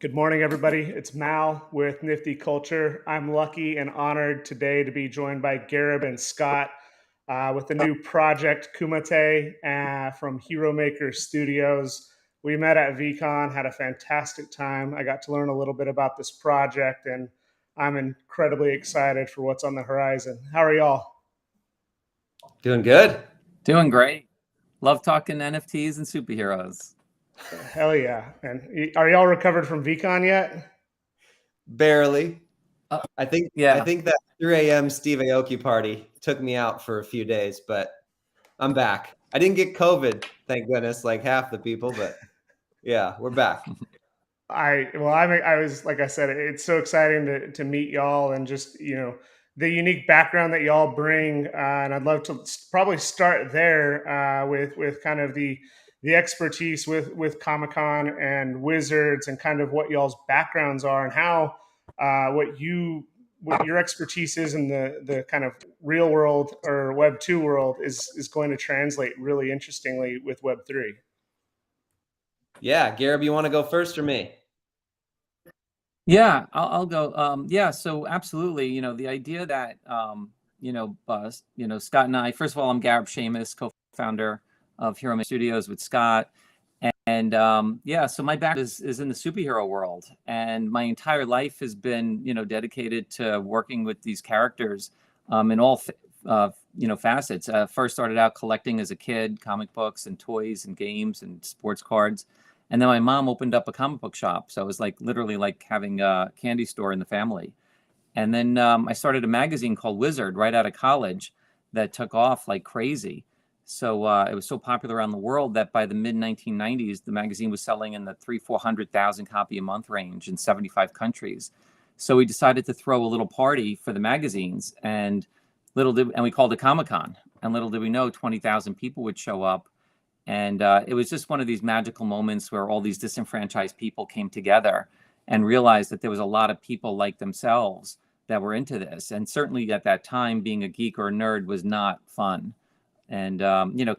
Good morning, everybody. It's Mal with Nifty Culture. I'm lucky and honored today to be joined by Gareb and Scott with the new project KUMITE from Hero Maker Studios. We met at VCon, had a fantastic time. I got to learn a little bit about this project, and I'm incredibly excited for what's on the horizon. How are y'all? Doing good. Doing great. Love talking NFTs and superheroes. Hell yeah. And are y'all recovered from VCon yet? Barely. I think Yeah. that 3 a.m. Steve Aoki party took me out for a few days, but I'm back. I didn't get COVID, thank goodness, like half the people, but yeah, we're back. I was, like I said, it's so exciting to meet y'all and just the unique background that y'all bring, and I'd love to probably start there with kind of the expertise with Comic-Con and Wizards and kind of what y'all's backgrounds are and how what your expertise is in the kind of real world or Web 2 world is going to translate really interestingly with Web 3. Yeah, Gareb, you want to go first or me? Yeah, I'll go. Yeah, so absolutely. The idea that Scott and I. First of all, I'm Gareb Seamus, co-founder of Hero Maker Studios with Scott, and yeah. So my background is in the superhero world, and my entire life has been dedicated to working with these characters in all facets. First started out collecting as a kid, comic books and toys and games and sports cards. And then my mom opened up a comic book shop. So it was literally like having a candy store in the family. And then I started a magazine called Wizard right out of college that took off like crazy. So it was so popular around the world that by the mid 1990s, the magazine was selling in the 400,000 copy a month range in 75 countries. So we decided to throw a little party for the magazines, and we called it Comic-Con. And little did we know 20,000 people would show up. And it was just one of these magical moments where all these disenfranchised people came together and realized that there was a lot of people like themselves that were into this. And certainly at that time, being a geek or a nerd was not fun. And,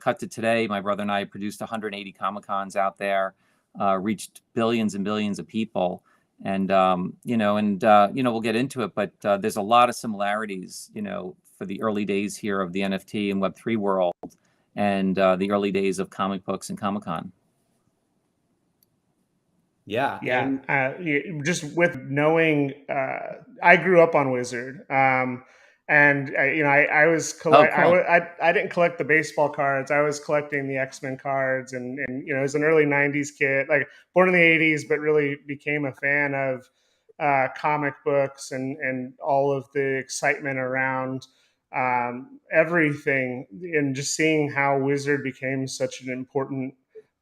cut to today, my brother and I produced 180 Comic-Cons out there, reached billions and billions of people. And, we'll get into it, but there's a lot of similarities, for the early days here of the NFT and Web3 world and the early days of comic books and Comic-Con. Yeah. Just with knowing, I grew up on Wizard, and I was I didn't collect the baseball cards. I was collecting the X-Men cards, and as an early '90s kid, like born in the '80s, but really became a fan of comic books and all of the excitement around everything, and just seeing how Wizard became such an important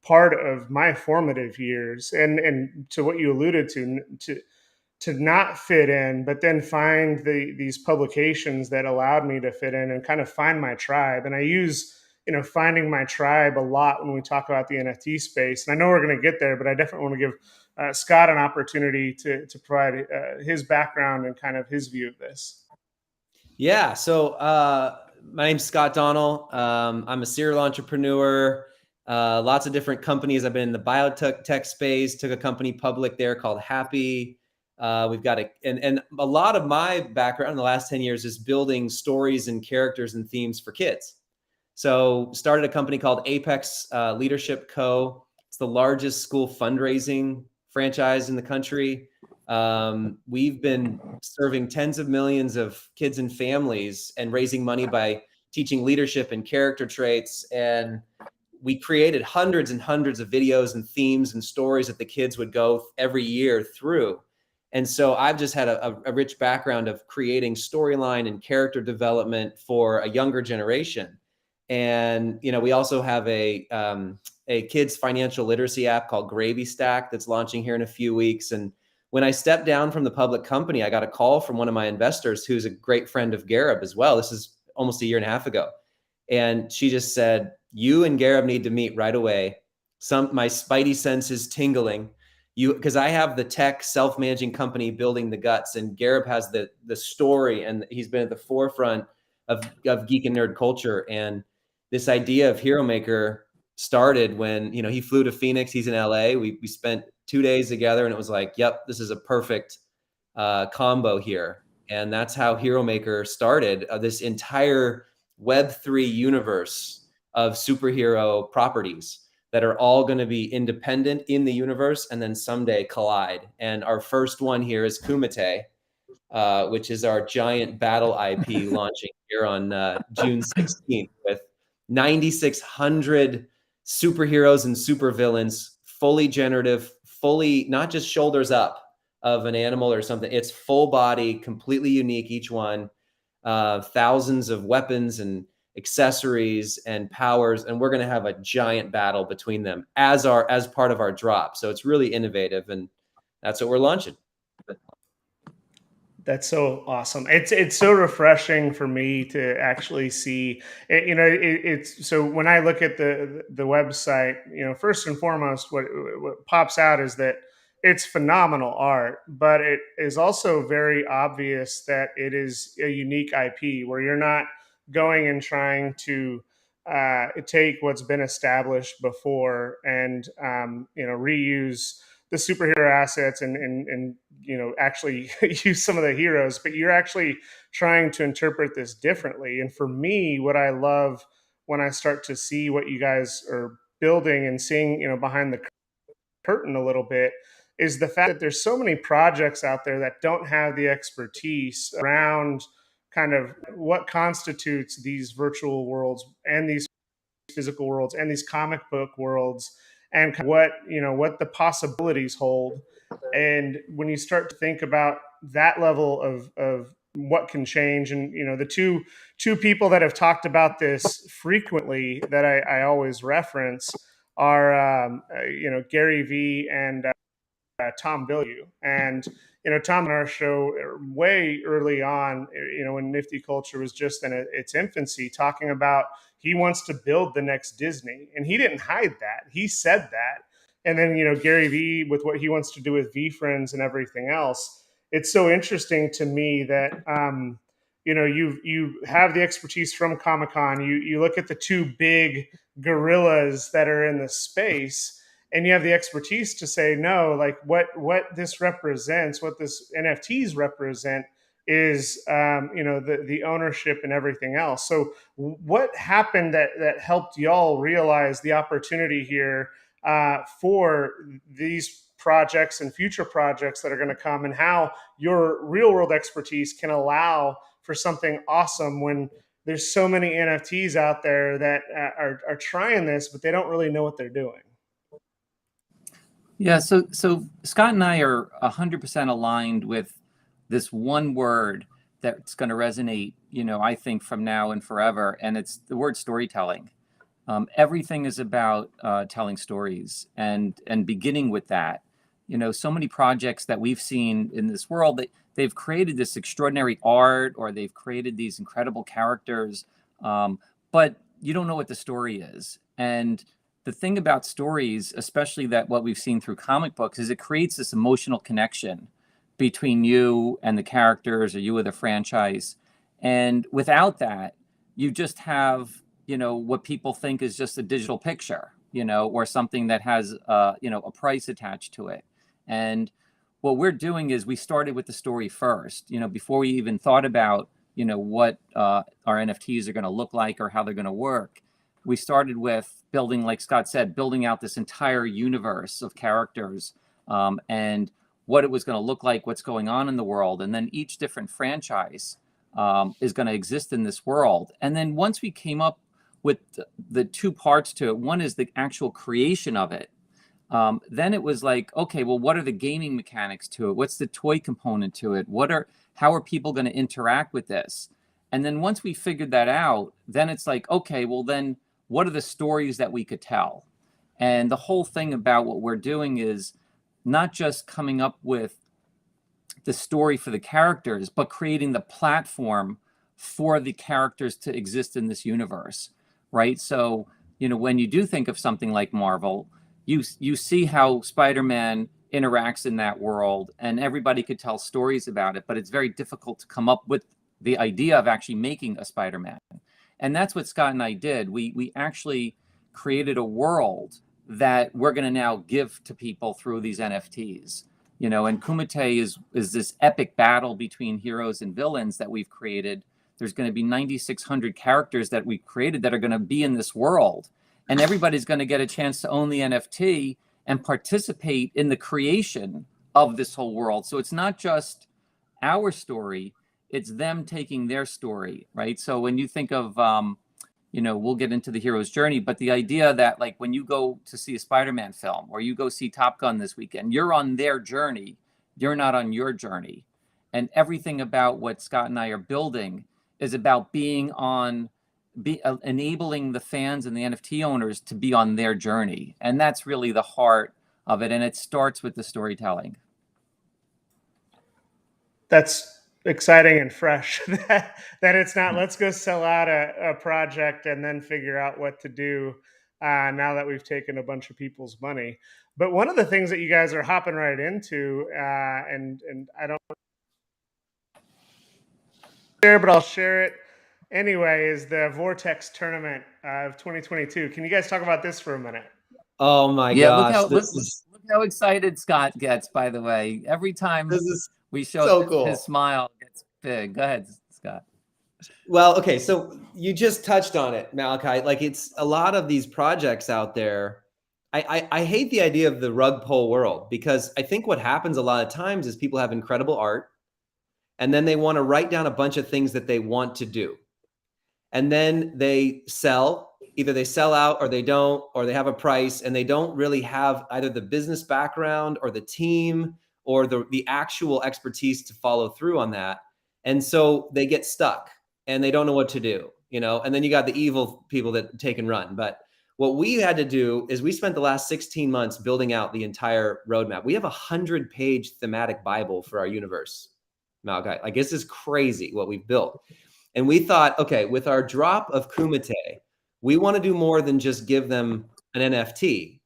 part of my formative years, and to what you alluded to not fit in, but then find these publications that allowed me to fit in and kind of find my tribe. And I use finding my tribe a lot when we talk about the NFT space. And I know we're going to get there, but I definitely want to give Scott an opportunity to provide his background and kind of his view of this. Yeah. So my name's Scott Donnell. I'm a serial entrepreneur. Lots of different companies. I've been in the biotech space, took a company public there called Happy. We've got and a lot of my background in the last 10 years is building stories and characters and themes for kids. So started a company called Apex Leadership Co. It's the largest school fundraising franchise in the country. We've been serving tens of millions of kids and families and raising money by teaching leadership and character traits. And we created hundreds and hundreds of videos and themes and stories that the kids would go every year through. And so I've just had a rich background of creating storyline and character development for a younger generation. And, we also have a kids financial literacy app called Gravy Stack that's launching here in a few weeks. And when I stepped down from the public company, I got a call from one of my investors who's a great friend of Gareb as well. This is almost a year and a half ago. And she just said, you and Gareb need to meet right away. My spidey sense is tingling. Because I have the tech self-managing company building the guts, and Gareb has the story, and he's been at the forefront of geek and nerd culture. And this idea of Hero Maker started when he flew to Phoenix. He's in LA. We spent 2 days together, and it was like, yep, this is a perfect combo here. And that's how Hero Maker started, this entire Web3 universe of superhero properties that are all going to be independent in the universe and then someday collide. And our first one here is KUMITE, which is our giant battle IP launching here on June 16th with 9,600 superheroes and supervillains, fully generative, fully not just shoulders up of an animal or something. It's full body, completely unique, each one, thousands of weapons and accessories and powers, and we're going to have a giant battle between them as part of our drop. So it's really innovative, and that's what we're launching. That's so awesome. It's so refreshing for me to actually see it, it's so when I look at the website, first and foremost, what pops out is that it's phenomenal art, but it is also very obvious that it is a unique IP where you're not going and trying to take what's been established before and reuse the superhero assets and actually use some of the heroes, but you're actually trying to interpret this differently. And for me, what I love when I start to see what you guys are building and seeing behind the curtain a little bit is the fact that there's so many projects out there that don't have the expertise around kind of what constitutes these virtual worlds and these physical worlds and these comic book worlds and what the possibilities hold. And when you start to think about that level of what can change, and the two people that have talked about this frequently that I always reference are Gary V and Tom Bilyeu. And Tom and our show way early on, when Nifty Culture was just in its infancy, talking about he wants to build the next Disney, and he didn't hide that. He said that. And then Gary V with what he wants to do with V Friends and everything else. It's so interesting to me that you have the expertise from Comic-Con. You look at the two big gorillas that are in the space, and you have the expertise to say, no, like what this represents, what this NFTs represent is the ownership and everything else. So what happened that helped y'all realize the opportunity here for these projects and future projects that are going to come, and how your real world expertise can allow for something awesome when there's so many NFTs out there that are trying this, but they don't really know what they're doing? Yeah, so Scott and I are 100% aligned with this one word that's going to resonate, I think from now and forever, and it's the word storytelling. Everything is about telling stories and beginning with that. So many projects that we've seen in this world, they've created this extraordinary art, or they've created these incredible characters, but you don't know what the story is. And the thing about stories, especially that what we've seen through comic books, is it creates this emotional connection between you and the characters, or you with a franchise. And without that, you just have, what people think is just a digital picture, or something that has, a price attached to it. And what we're doing is we started with the story first, before we even thought about, what our NFTs are going to look like or how they're going to work. We started with building, like Scott said, building out this entire universe of characters, and what it was going to look like, what's going on in the world. And then each different franchise is going to exist in this world. And then once we came up with the two parts to it, one is the actual creation of it. Then it was like, okay, well, what are the gaming mechanics to it? What's the toy component to it? How are people going to interact with this? And then once we figured that out, then it's like, okay, well, then what are the stories that we could tell? And the whole thing about what we're doing is not just coming up with the story for the characters, but creating the platform for the characters to exist in this universe, right? So, when you do think of something like Marvel, you see how Spider-Man interacts in that world, and everybody could tell stories about it, but it's very difficult to come up with the idea of actually making a Spider-Man. And that's what Scott and I did. We actually created a world that we're going to now give to people through these NFTs. You know, and Kumite is this epic battle between heroes and villains that we've created. There's going to be 9,600 characters that we've created that are going to be in this world, and everybody's going to get a chance to own the NFT and participate in the creation of this whole world. So it's not just our story, it's them taking their story, right? So when you think of you know, we'll get into the hero's journey, but the idea that, like, when you go to see a Spider-Man film or you go see Top Gun this weekend, you're on their journey, you're not on your journey. And everything about what Scott and I are building is about being on, enabling the fans and the NFT owners to be on their journey. And that's really the heart of it. And it starts with the storytelling. That's exciting and fresh. that it's not, let's go sell out a project and then figure out what to do now that we've taken a bunch of people's money. But one of the things that you guys are hopping right into, and I don't share, but I'll share it anyway, is the Vortex tournament of 2022. Can you guys talk about this for a minute? Oh my Yeah, gosh. look how excited Scott gets, by the way. Every time This is we show so cool. his smile gets big. Go ahead, Scott. Well, okay, so you just touched on it, Malachi. Like, it's a lot of these projects out there. I hate the idea of the rug pull world, because I think what happens a lot of times is people have incredible art, and then they want to write down a bunch of things that they want to do. And then they sell, either they sell out or they don't, or they have a price, and they don't really have either the business background or the team or the actual expertise to follow through on that. And so they get stuck and they don't know what to do, you know, and then you got the evil people that take and run. But what we had to do is we spent the last 16 months building out the entire roadmap. We have a 100-page thematic Bible for our universe, Malachi. Like, this is crazy what we've built. And we thought, okay, with our drop of Kumite, we want to do more than just give them an NFT.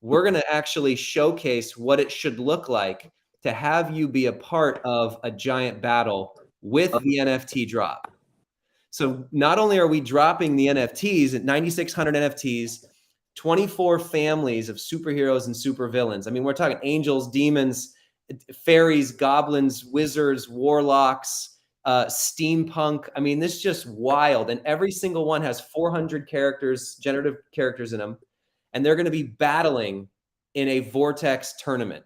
We're going to actually showcase what it should look like to have you be a part of a giant battle with the NFT drop. So not only are we dropping the NFTs at 9,600 NFTs, 24 families of superheroes and supervillains. I mean, we're talking angels, demons, fairies, goblins, wizards, warlocks, steampunk. I mean, this is just wild. And every single one has 400 characters, generative characters in them. And they're going to be battling in a Vortex tournament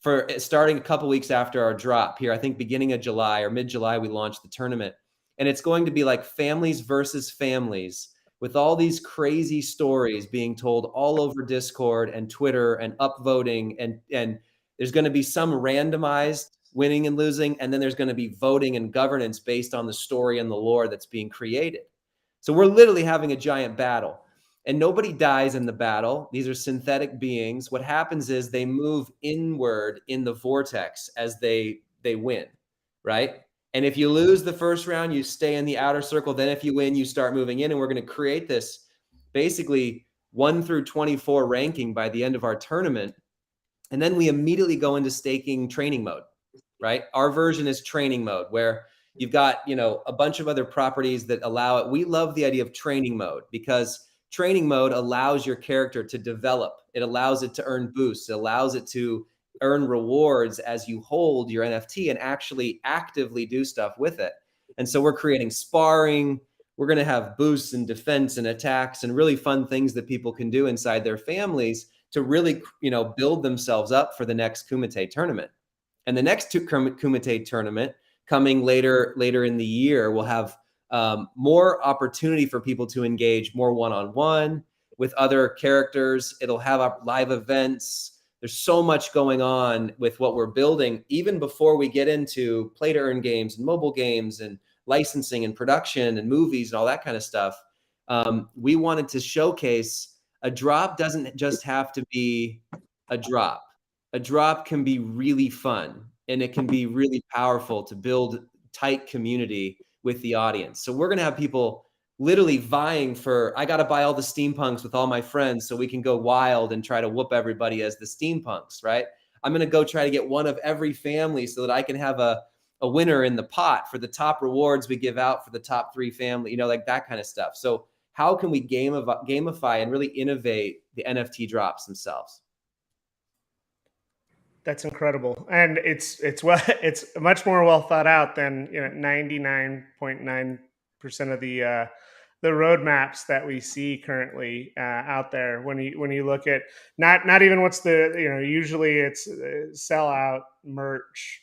for starting a couple weeks after our drop here. I think beginning of July or mid-July, we launched the tournament. And it's going to be like families versus families, with all these crazy stories being told all over Discord and Twitter and upvoting. And there's going to be some randomized winning and losing. And then there's going to be voting and governance based on the story and the lore that's being created. So we're literally having a giant battle. And nobody dies in the battle. These are synthetic beings. What happens is they move inward in the vortex as they win, right? And if you lose the first round, you stay in the outer circle. Then if you win, you start moving in. And we're going to create this basically 1 through 24 ranking by the end of our tournament. And then we immediately go into staking training mode, right? Our version is training mode, where you've got, you know, a bunch of other properties that allow it. We love the idea of training mode, because training mode allows your character to develop. It allows it to earn boosts. It allows it to earn rewards as you hold your NFT and actually actively do stuff with it. And so we're creating sparring. We're going to have boosts and defense and attacks and really fun things that people can do inside their families to really, you know, build themselves up for the next Kumite tournament. And the next Kumite tournament coming later in the year will have more opportunity for people to engage more one-on-one with other characters. It'll have live events. There's so much going on with what we're building, even before we get into play to earn games and mobile games and licensing and production and movies and all that kind of stuff. We wanted to showcase a drop doesn't just have to be a drop. A drop can be really fun, and it can be really powerful to build tight community with the audience. So we're going to have people literally vying for, I got to buy all the steampunks with all my friends so we can go wild and try to whoop everybody as the steampunks, right? I'm going to go try to get one of every family so that I can have a winner in the pot for the top rewards we give out for the top 3 family, you know, like that kind of stuff. So how can we gamify and really innovate the NFT drops themselves? That's incredible, and it's much more well thought out than 99.9% of the roadmaps that we see currently out there. When you look at not even what's the usually it's sellout merch,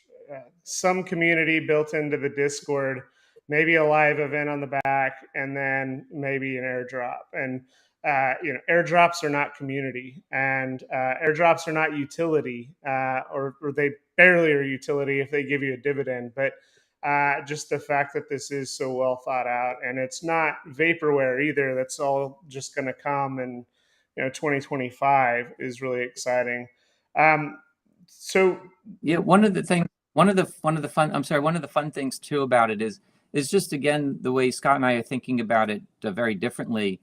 some community built into the Discord, maybe a live event on the back, and then maybe an airdrop. And airdrops are not community, and airdrops are not utility, or they barely are utility if they give you a dividend. But just the fact that this is so well thought out, and it's not vaporware either. That's all just going to come, and 2025 is really exciting. So Yeah, one of the fun things too about it is just again the way Scott and I are thinking about it very differently,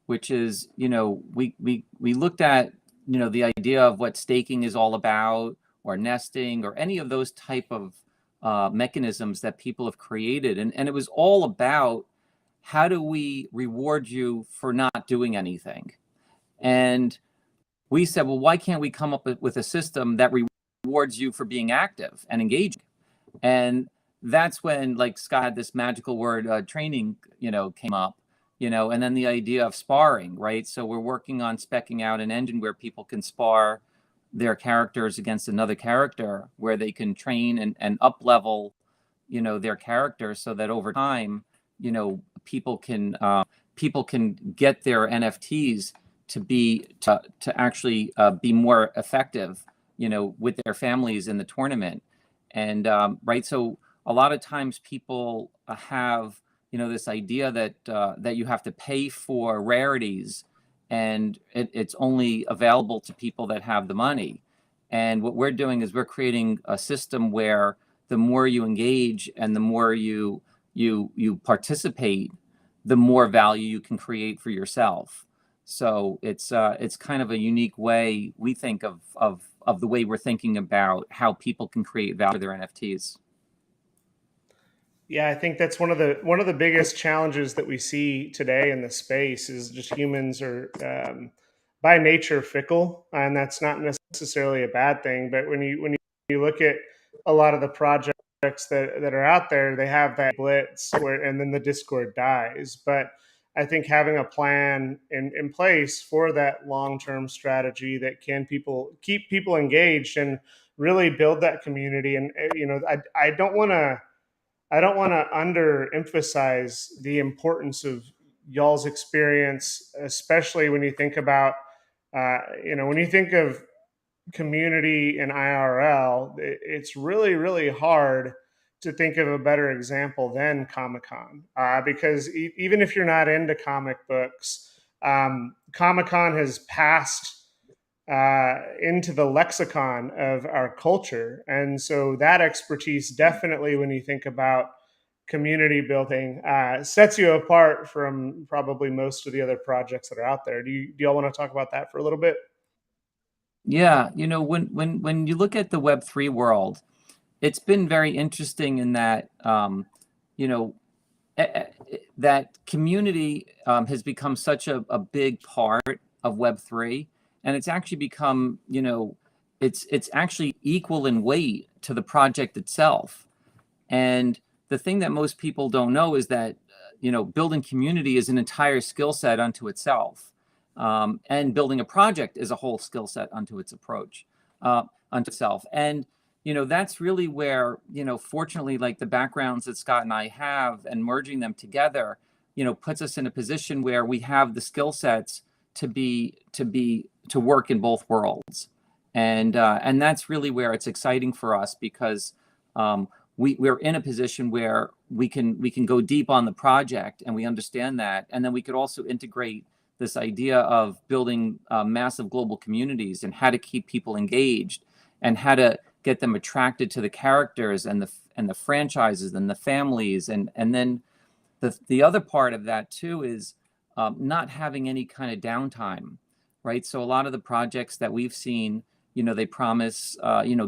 which is we looked at the idea of what staking is all about, or nesting, or any of those type of mechanisms that people have created, and it was all about how do we reward you for not doing anything. And we said, well, why can't we come up with a system that rewards you for being active and engaging? And that's when, like Scott had this magical word, training, came up, and then the idea of sparring, right? So we're working on specking out an engine where people can spar their characters against another character, where they can train and up level, their characters, so that over time, people can get their NFTs to actually be more effective, with their families in the tournament. And right, so a lot of times people have this idea that you have to pay for rarities, and it's only available to people that have the money. And what we're doing is we're creating a system where the more you engage and the more you participate, the more value you can create for yourself. So it's kind of a unique way we think of the way we're thinking about how people can create value for their NFTs. Yeah, I think that's one of the biggest challenges that we see today in the space is just humans are by nature fickle, and that's not necessarily a bad thing. But when you look at a lot of the projects that are out there, they have that blitz and then the Discord dies. But I think having a plan in place for that long-term strategy that can keep people engaged and really build that community. And I don't want to underemphasize the importance of y'all's experience, especially when you think about, when you think of community and IRL. It's really, really hard to think of a better example than Comic-Con, because even if you're not into comic books, Comic-Con has passed into the lexicon of our culture. And so that expertise definitely, when you think about community building, sets you apart from probably most of the other projects that are out there. Do y'all want to talk about that for a little bit? Yeah, when you look at the Web3 world, it's been very interesting in that that community has become such a big part of Web3, and it's actually become, it's actually equal in weight to the project itself. And the thing that most people don't know is that, building community is an entire skill set unto itself. And building a project is a whole skill set unto itself. And, that's really where, fortunately, like the backgrounds that Scott and I have, and merging them together, puts us in a position where we have the skill sets to work in both worlds. And that's really where it's exciting for us, because we're in a position where we can go deep on the project, and we understand that. And then we could also integrate this idea of building massive global communities, and how to keep people engaged, and how to get them attracted to the characters and the franchises and the families. And then the other part of that too is not having any kind of downtime, right? So a lot of the projects that we've seen, they promise,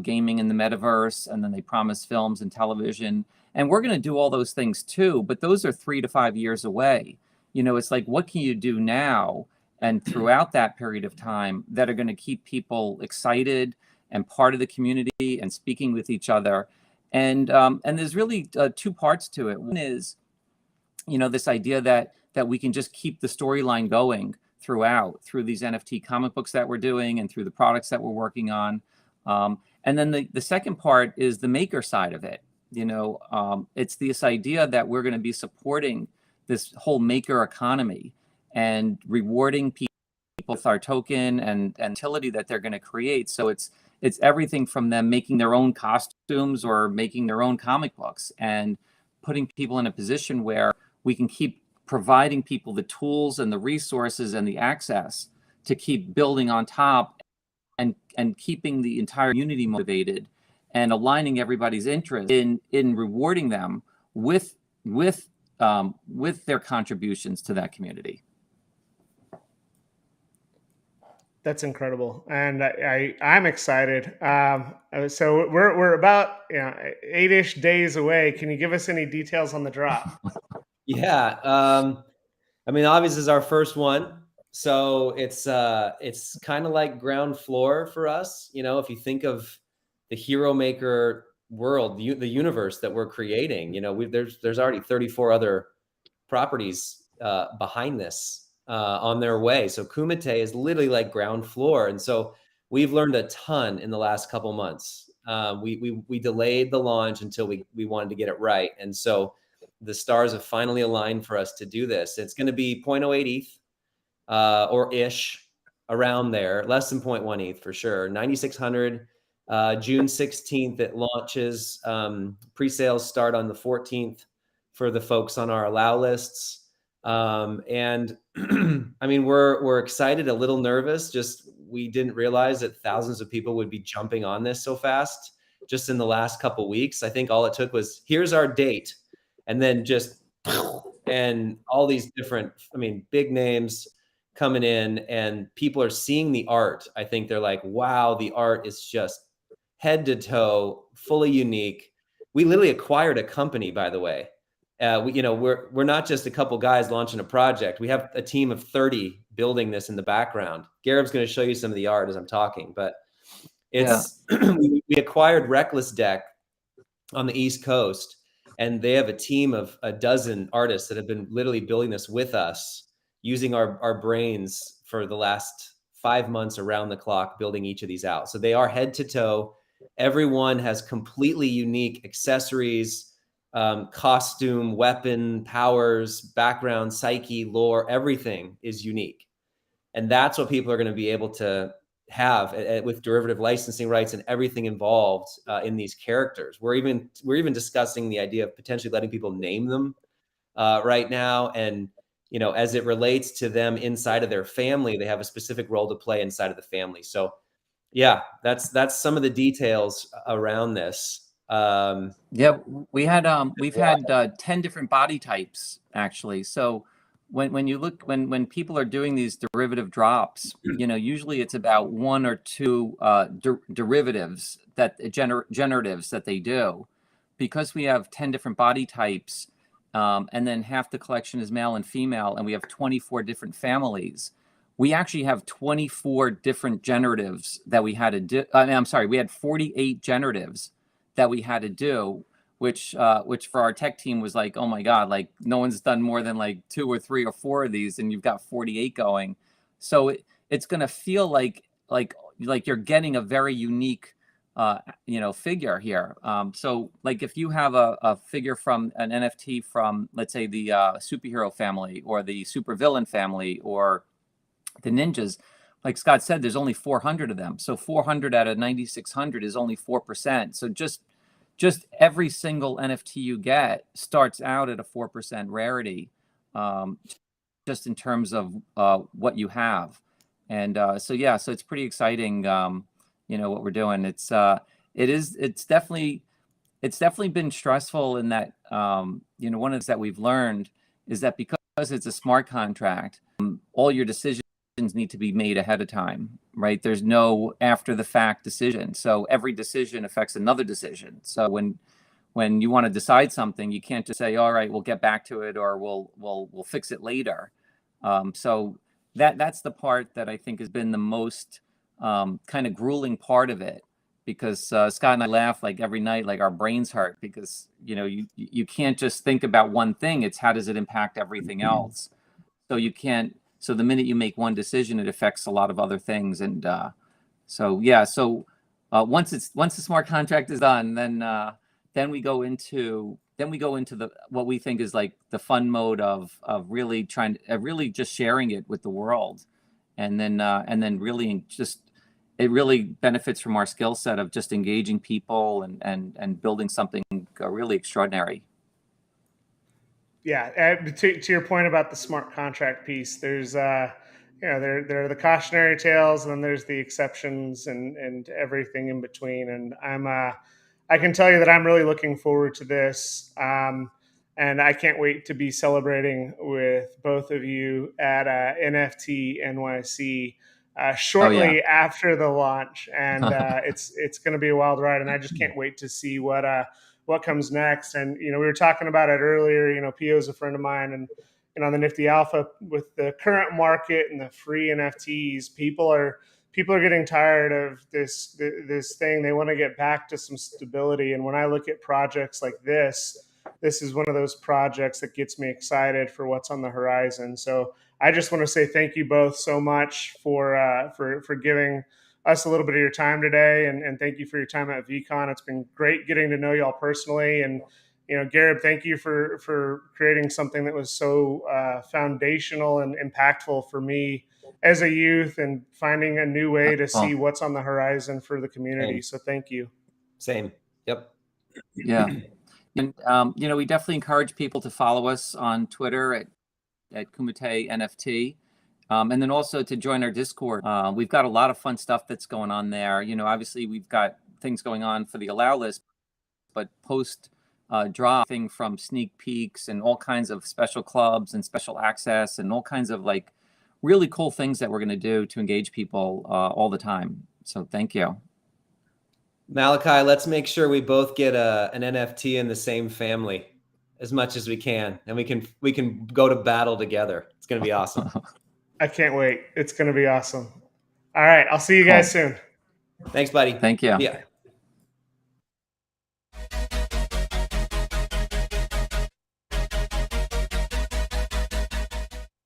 gaming in the metaverse, and then they promise films and television. And we're going to do all those things too, but those are 3 to 5 years away. it's like, what can you do now and throughout that period of time that are going to keep people excited and part of the community and speaking with each other? And there's really two parts to it. One is, this idea that we can just keep the storyline going through these NFT comic books that we're doing and through the products that we're working on. And then the second part is the maker side of it. It's this idea that we're going to be supporting this whole maker economy and rewarding people with our token and utility that they're going to create. So it's everything from them making their own costumes or making their own comic books and putting people in a position where we can keep providing people the tools and the resources and the access to keep building on top and keeping the entire community motivated and aligning everybody's interest in rewarding them with their contributions to that community. That's incredible, and I'm excited. So we're about 8-ish days away. Can you give us any details on the drop? Yeah, I mean, obviously, it's our first one, so it's kind of like ground floor for us. If you think of the hero maker world, the universe that we're creating, there's already 34 other properties behind this on their way. So KUMITE is literally like ground floor, and so we've learned a ton in the last couple months. We delayed the launch until we wanted to get it right, and so the stars have finally aligned for us to do this. It's going to be 0.08 ETH or ish, around there, less than 0.1 ETH for sure. 9,600. June 16th it launches. Pre-sales start on the 14th for the folks on our allow lists. And I mean, we're excited, a little nervous. Just we didn't realize that thousands of people would be jumping on this so fast just in the last couple weeks. I think all it took was, here's our date, and then just and all these different, big names coming in, and people are seeing the art. I think they're like, wow, the art is just head to toe, fully unique. We literally acquired a company, by the way. We're not just a couple guys launching a project. We have a team of 30 building this in the background. Garib's going to show you some of the art as I'm talking, but it's we acquired Reckless Deck on the East Coast, and they have a team of a dozen artists that have been literally building this with us, using our brains for the last 5 months around the clock, building each of these out. So they are head to toe. Everyone has completely unique accessories, costume, weapon, powers, background, psyche, lore. Everything is unique. And that's what people are going to be able to have with derivative licensing rights and everything involved in these characters. We're even discussing the idea of potentially letting people name them right now. And, as it relates to them inside of their family, they have a specific role to play inside of the family. So yeah, that's some of the details around this. Yeah, we've had 10 different body types, actually. So when people are doing these derivative drops, usually it's about one or two derivatives generatives that they do. Because we have 10 different body types, and then half the collection is male and female, and we have 24 different families. We actually have 24 different generatives that we had to do. I'm sorry, we had 48 generatives that we had to do, which for our tech team was like, oh my God, like no one's done more than like 2 or 3 or 4 of these, and you've got 48 going. So it's going to feel like you're getting a very unique figure here. So like if you have a figure from an NFT from, let's say, the superhero family or the supervillain family or the ninjas, like Scott said, there's only 400 of them. So 400 out of 9,600 is only 4%. So just every single NFT you get starts out at a 4% rarity, just in terms of what you have. And so it's pretty exciting, what we're doing. It's definitely been stressful in that, one of the things that we've learned is that because it's a smart contract, all your decisions need to be made ahead of time, right? There's no after the fact decision. So every decision affects another decision. So when when you want to decide something, you can't just say, all right, we'll get back to it, or we'll fix it later. So that's the part that I think has been the most kind of grueling part of it, because Scott and I laugh like every night, like our brains hurt, because you can't just think about one thing. It's how does it impact everything else. So you can't. So the minute you make one decision, it affects a lot of other things. And so yeah. So once the smart contract is done, then we go into the what we think is like the fun mode of really really just sharing it with the world, and then really just it really benefits from our skill set of just engaging people and building something really extraordinary. Yeah, to your point about the smart contract piece, there's there are the cautionary tales, and then there's the exceptions and everything in between. And I can tell you that I'm really looking forward to this, and I can't wait to be celebrating with both of you at NFT NYC shortly after the launch, and it's going to be a wild ride, and I just can't wait to see what comes next. And we were talking about it earlier. Pio is a friend of mine, and on the Nifty Alpha, with the current market and the free NFTs, people are getting tired of this thing. They want to get back to some stability. And when I look at projects like this is one of those projects that gets me excited for what's on the horizon. So I just want to say thank you both so much for giving us a little bit of your time today, and thank you for your time at VCon. It's been great getting to know y'all personally, and Gareb, thank you for creating something that was so foundational and impactful for me as a youth, and finding a new way to see what's on the horizon for the community. So thank you. Same. Yep. Yeah. And we definitely encourage people to follow us on Twitter at KUMITE NFT. And then also to join our Discord. We've got a lot of fun stuff that's going on there. Obviously we've got things going on for the allow list, but post draw thing from sneak peeks and all kinds of special clubs and special access and all kinds of like really cool things that we're going to do to engage people all the time. So thank you. Malachi, let's make sure we both get an NFT in the same family as much as we can, and we can go to battle together. It's going to be awesome. I can't wait. It's going to be awesome. All right. I'll see you guys soon. Thanks, buddy. Thank you. Yeah.